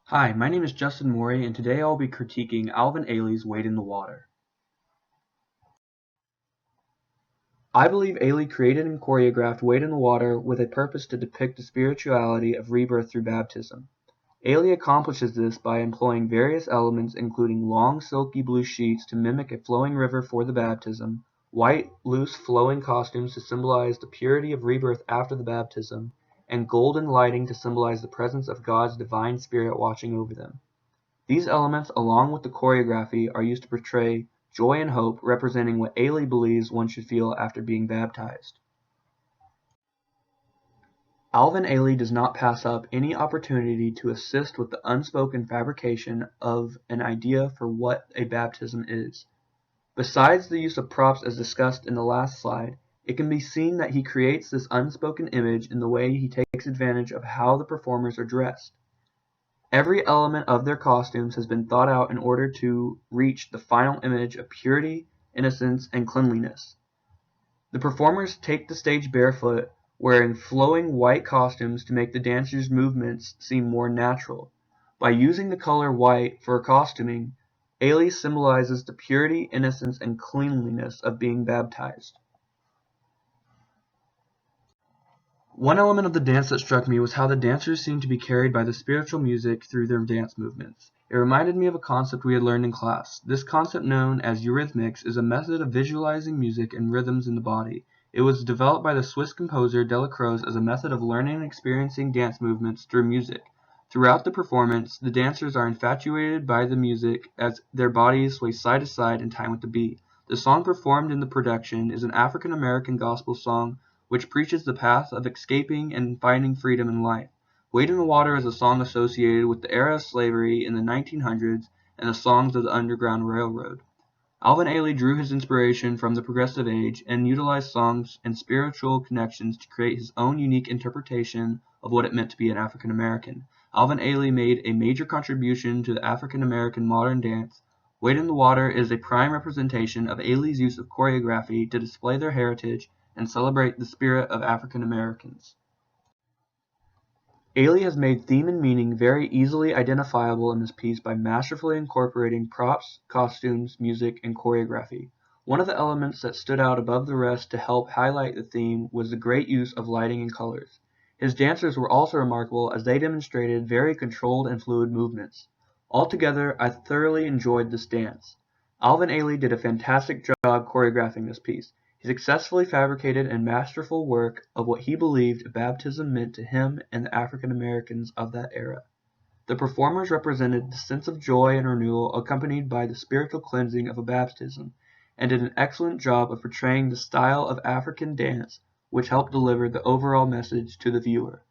Hi, my name is Justin Morey, and today I'll be critiquing Alvin Ailey's Wade in the Water. I believe Ailey created and choreographed Wade in the Water with a purpose to depict the spirituality of rebirth through baptism. Ailey accomplishes this by employing various elements including long silky blue sheets to mimic a flowing river for the baptism, white, loose, flowing costumes to symbolize the purity of rebirth after the baptism, and golden lighting to symbolize the presence of God's divine spirit watching over them. These elements, along with the choreography, are used to portray joy and hope, representing what Ailey believes one should feel after being baptized. Alvin Ailey does not pass up any opportunity to assist with the unspoken fabrication of an idea for what a baptism is. Besides the use of props as discussed in the last slide, it can be seen that he creates this unspoken image in the way he takes advantage of how the performers are dressed. Every element of their costumes has been thought out in order to reach the final image of purity, innocence, and cleanliness. The performers take the stage barefoot, wearing flowing white costumes to make the dancers' movements seem more natural. By using the color white for costuming, Ailey symbolizes the purity, innocence, and cleanliness of being baptized. One element of the dance that struck me was how the dancers seemed to be carried by the spiritual music through their dance movements. It reminded me of a concept we had learned in class. This concept, known as eurythmics, is a method of visualizing music and rhythms in the body. It was developed by the Swiss composer Delacroix as a method of learning and experiencing dance movements through music. Throughout the performance, the dancers are infatuated by the music as their bodies sway side to side in time with the beat. The song performed in the production is an African American gospel song which preaches the path of escaping and finding freedom in life. Wade in the Water is a song associated with the era of slavery in the 1900s and the songs of the Underground Railroad. Alvin Ailey drew his inspiration from the Progressive Age and utilized songs and spiritual connections to create his own unique interpretation of what it meant to be an African American. Alvin Ailey made a major contribution to the African American modern dance. Wade in the Water is a prime representation of Ailey's use of choreography to display their heritage and celebrate the spirit of African Americans. Ailey has made theme and meaning very easily identifiable in this piece by masterfully incorporating props, costumes, music, and choreography. One of the elements that stood out above the rest to help highlight the theme was the great use of lighting and colors. His dancers were also remarkable as they demonstrated very controlled and fluid movements. Altogether, I thoroughly enjoyed this dance. Alvin Ailey did a fantastic job choreographing this piece. He successfully fabricated a masterful work of what he believed baptism meant to him and the African Americans of that era. The performers represented the sense of joy and renewal accompanied by the spiritual cleansing of a baptism, and did an excellent job of portraying the style of African dance which helped deliver the overall message to the viewer.